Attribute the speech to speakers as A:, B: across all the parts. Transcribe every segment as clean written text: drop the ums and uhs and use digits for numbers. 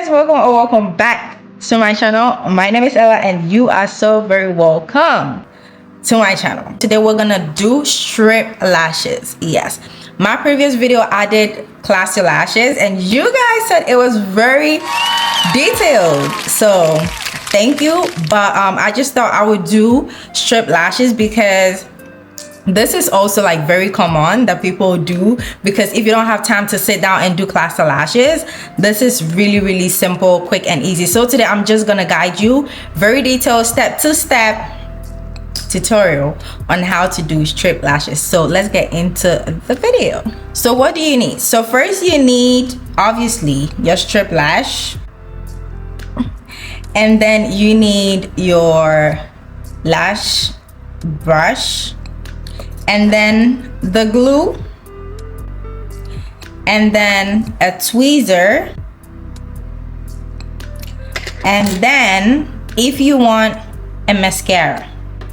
A: guys, welcome or welcome back to my channel. My name is Ella and you are so very welcome to my channel. Today we're gonna do strip lashes. Yes, my previous video I did classy lashes and you guys said it was very detailed, so thank you. But I just thought I would do strip lashes because this is also like very common that people do, because if you don't have time to sit down and do classy lashes, this is really simple, quick and easy. So today I'm just gonna guide you very detailed step-to-step tutorial on how to do strip lashes. So let's get into the video. So what do you need? So first you need obviously your strip lash, and then you need your lash brush, and then the glue, and then a tweezer, and then if you want a mascara.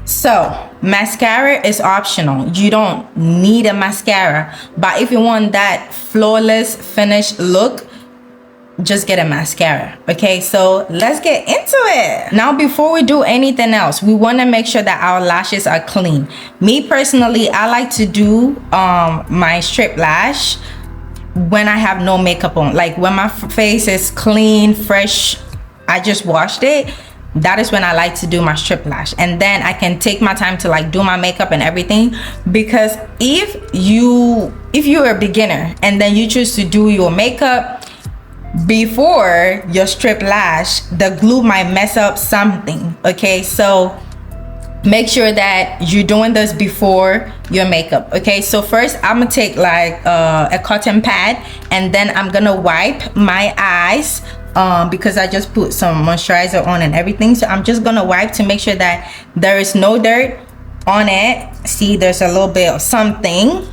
A: So mascara is optional, you don't need a mascara, but if you want that flawless finished look, just get a mascara. Okay, so let's get into it. Now before we do anything else, we want to make sure that our lashes are clean. Me personally, I like to do my strip lash when I have no makeup on, like when my face is clean, fresh, I just washed it. That is when I like to do my strip lash, and then I can take my time to like do my makeup and everything. Because if you're a beginner and then you choose to do your makeup before your strip lash, the glue might mess up something. Okay, so make sure that you're doing this before your makeup. Okay, so first I'm gonna take like a cotton pad, and then I'm gonna wipe my eyes because I just put some moisturizer on and everything. So I'm just gonna wipe to make sure that there is no dirt on it. See, there's a little bit of something.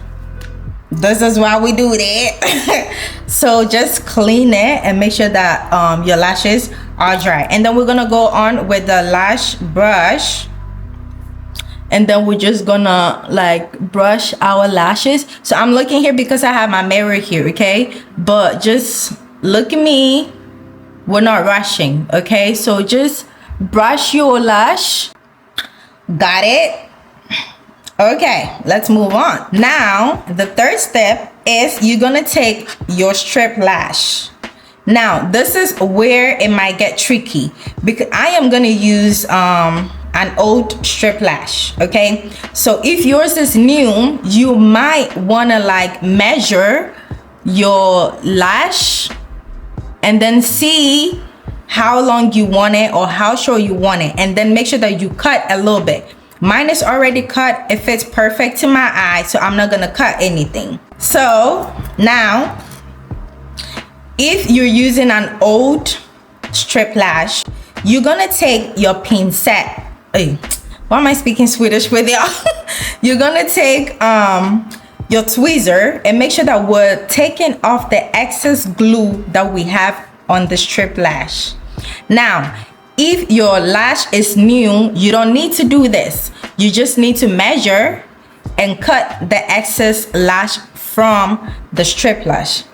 A: This is why we do that. So just clean it and make sure that your lashes are dry, and then we're gonna go on with the lash brush, and then we're just gonna like brush our lashes. So I'm looking here because I have my mirror here, okay, but just look at me, we're not rushing. Okay, so just brush your lash. Got it? Okay, let's move on. Now the third step is you're gonna take your strip lash. Now this is where it might get tricky, because I am gonna use an old strip lash. Okay, so if yours is new, you might wanna like measure your lash and then see how long you want it or how short you want it, and then make sure that you cut a little bit. Mine is already cut, it fits perfect to my eye, so I'm not gonna cut anything. So now if you're using an old strip lash, you're gonna take your pincette. Hey, why am I speaking Swedish with y'all? You're gonna take your tweezer and make sure that we're taking off the excess glue that we have on the strip lash. Now if your lash is new, you don't need to do this. You just need to measure and cut the excess lash from the strip lash.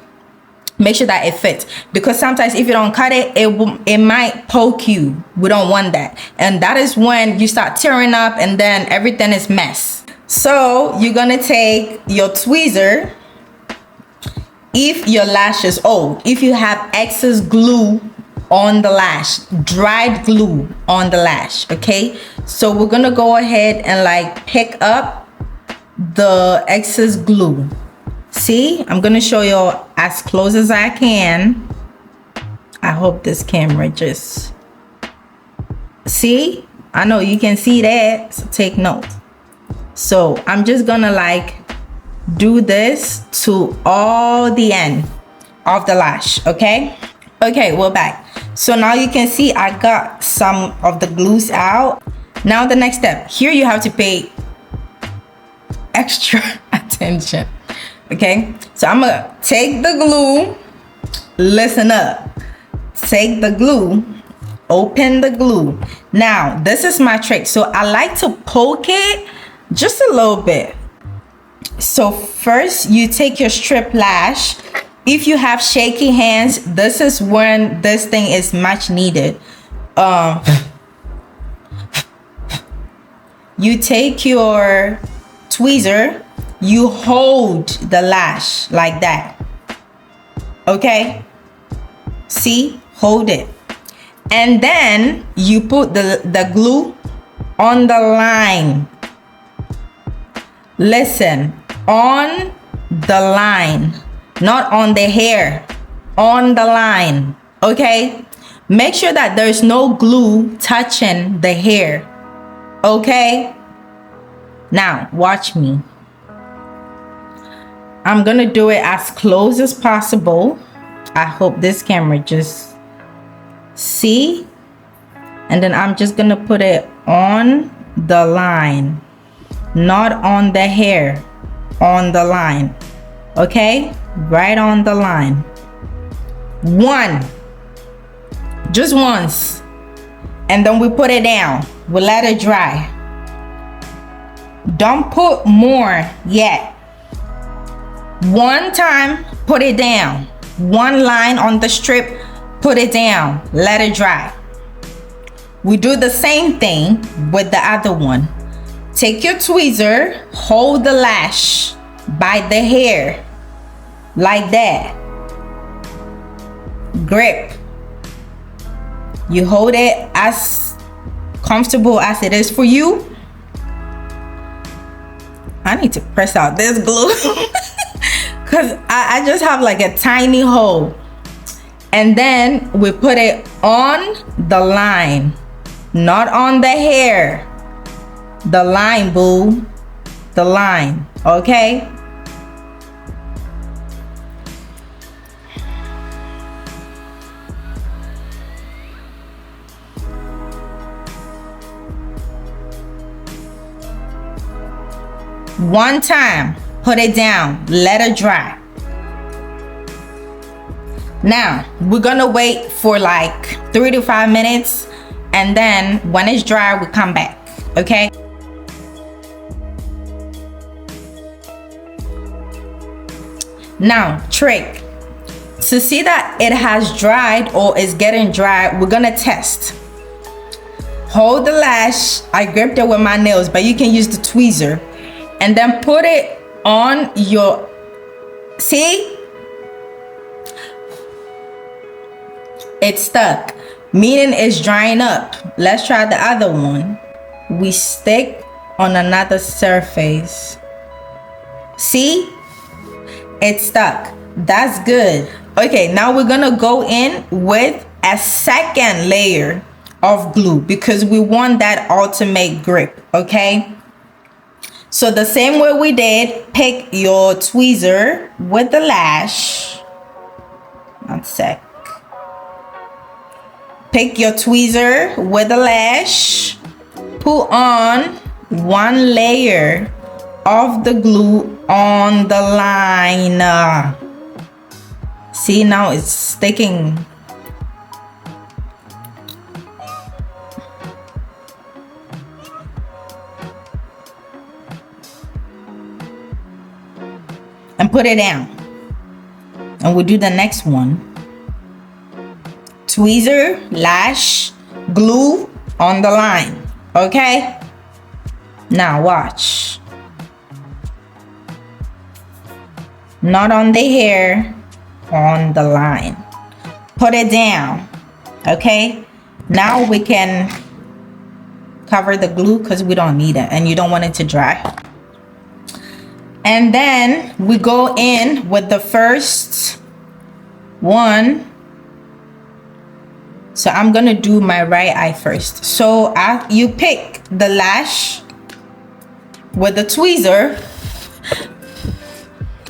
A: Make sure that it fits, because sometimes if you don't cut it, it might poke you. We don't want that, and that is when you start tearing up and then everything is mess. So you're gonna take your tweezer. If your lash is old, if you have excess glue on the lash, dried glue on the lash, okay, so we're gonna go ahead and like pick up the excess glue. See, I'm gonna show you as close as I can. I hope this camera just see. I know you can see that, so take note. So I'm just gonna like do this to all the end of the lash. Okay, we're back. So now you can see I got some of the glues out. Now the next step, here you have to pay extra attention. Okay, so I'm gonna take the glue, listen up, take the glue, open the glue. Now this is my trick, so I like to poke it just a little bit. So first you take your strip lash if you have shaky hands, this is when this thing is much needed. You take your tweezer, you hold the lash like that. Okay? See? Hold it. And then you put the glue on the line. Listen, on the line, not on the hair, on the line. Okay? Make sure that there's no glue touching the hair. Okay? Now, watch me. I'm gonna do it as close as possible. I hope this camera just see. And then I'm just gonna put it on the line, not on the hair, on the line. Okay? Right on the line. One. Just once. And then we put it down. We let it dry. Don't put more yet. One time, put it down. One line on the strip, put it down. Let it dry. We do the same thing with the other one. Take your tweezer, hold the lash by the hair like that. Grip. You hold it as comfortable as it is for you. I need to press out this glue because I just have like a tiny hole. And then we put it on the line, not on the hair. The line, boo. The line, okay? One time, put it down, let it dry. Now, we're gonna wait for like 3 to 5 minutes, and then when it's dry, we come back, okay? Now, trick. To see that it has dried or is getting dry, we're gonna test. Hold the lash. I gripped it with my nails, but you can use the tweezer. And then put it on your, see? It's stuck, meaning it's drying up. Let's try the other one. We stick on another surface. See? It's stuck. That's good. Okay, now we're gonna go in with a second layer of glue because we want that ultimate grip, okay? So the same way we did, pick your tweezer with the lash. One sec. Pick your tweezer with the lash. Put on one layer of the glue on the line. See, now it's sticking. And put it down. And we'll do the next one. Tweezer, lash, glue on the line. Okay? Now watch. Not on the hair, on the line. Put it down. Okay? Now we can cover the glue because we don't need it and you don't want it to dry. And then we go in with the first one. So I'm gonna do my right eye first. So you pick the lash with the tweezer.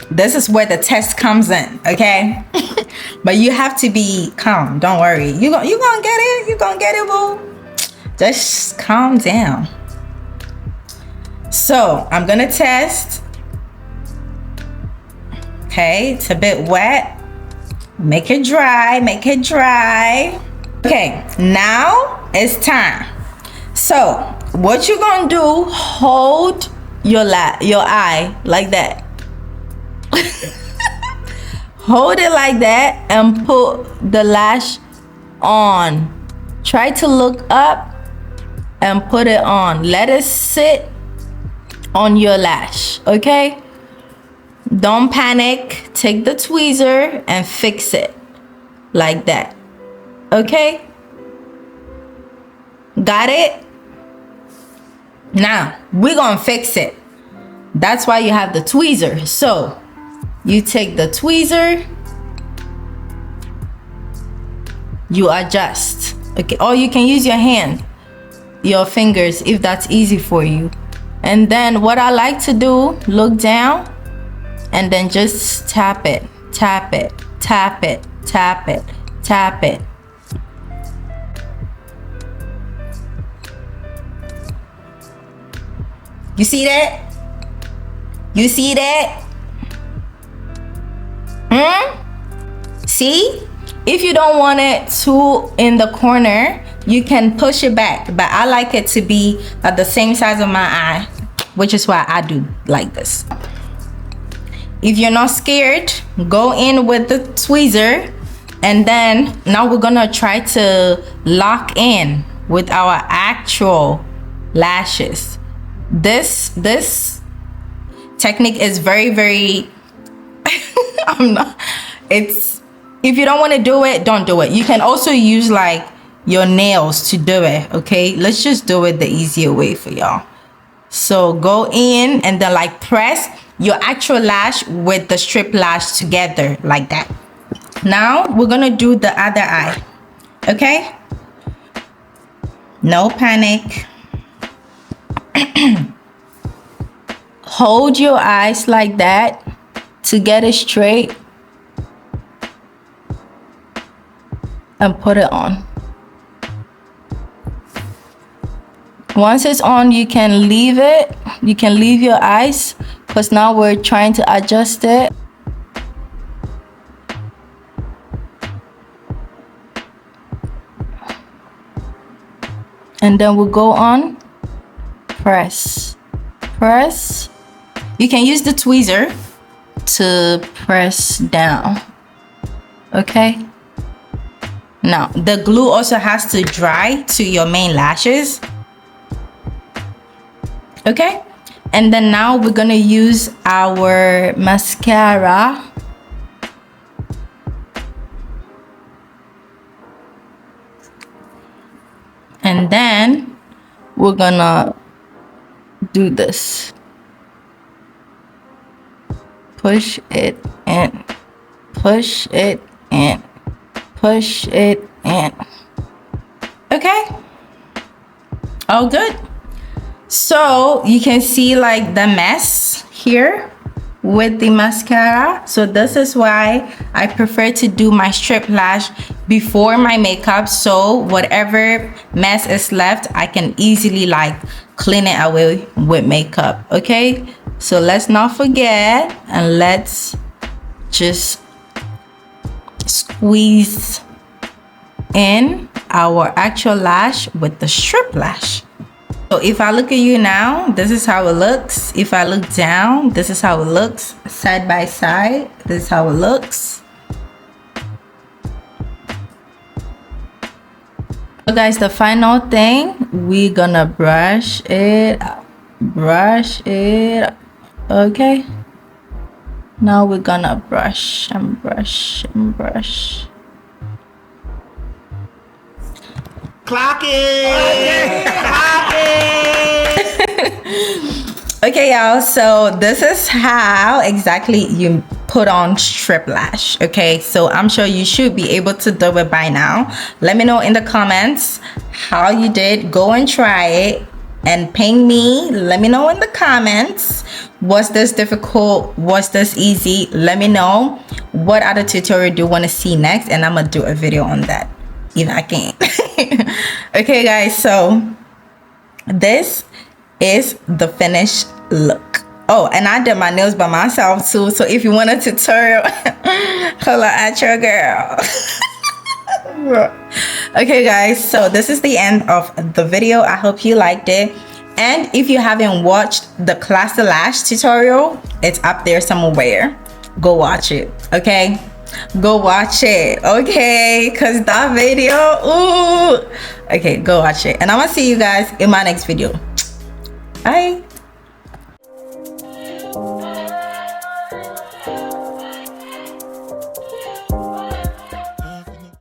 A: This is where the test comes in, okay? But you have to be calm. Don't worry. You gonna get it. You gonna get it, boo. Just calm down. So I'm gonna test. Okay, it's a bit wet. Make it dry, make it dry. Okay, now it's time. So what you gonna do, hold your eye like that. hold it like that and put the lash on. Try to look up and put it on. Let it sit on your lash, okay? Don't panic. Take the tweezer and fix it like that, okay? Got it? Now we're gonna fix it. That's why you have the tweezer. So you take the tweezer, you adjust, okay? Or you can use your hand, your fingers, if that's easy for you. And then what I like to do, look down and then just tap it, tap it, tap it, tap it, tap it. You see that? You see that? See? If you don't want it too in the corner, you can push it back, but I like it to be at the same size of my eye, which is why I do like this. If you're not scared, go in with the tweezer, and then now we're gonna try to lock in with our actual lashes. This technique is very if you don't want to do it, don't do it. You can also use like your nails to do it, okay? Let's just do it the easier way for y'all. So go in and then like press your actual lash with the strip lash together like that. Now we're gonna do the other eye, okay? No panic. Hold your eyes like that to get it straight and put it on. Once it's on, you can leave it. You can leave your eyes because now we're trying to adjust it. And then we'll go on, press, press. You can use the tweezer to press down, okay? Now, the glue also has to dry to your main lashes, okay? And then now we're gonna use our mascara. And then we're gonna do this. Push it in, push it in, push it in. Okay, all good. So you can see like the mess here with the mascara. So this is why I prefer to do my strip lash before my makeup, so whatever mess is left I can easily like clean it away with makeup, okay? So let's not forget, and let's just squeeze in our actual lash with the strip lash. So if I look at you now, this is how it looks. If I look down, this is how it looks. Side by side, this is how it looks. So guys, the final thing, we're gonna brush it up. Brush it up. Okay, now we're gonna brush and brush and brush.
B: Clock it! Clock it!
A: Okay, y'all, so this is how exactly you put on strip lash, okay? So I'm sure you should be able to do it by now. Let me know in the comments how you did. Go and try it and ping me. Let me know in the comments, was this difficult, was this easy? Let me know what other tutorial do you want to see next, and I'm gonna do a video on that if I can. Okay guys, so this is the finished look. Oh, and I did my nails by myself too, so if you want a tutorial, holla at your girl. Okay guys, so this is the end of the video. I hope you liked it, and if you haven't watched the Class the Lash tutorial, it's up there somewhere. Go watch it, okay? go watch it, okay? Because that video, ooh. Okay, go watch it. And I'm gonna see you guys in my next video. Bye.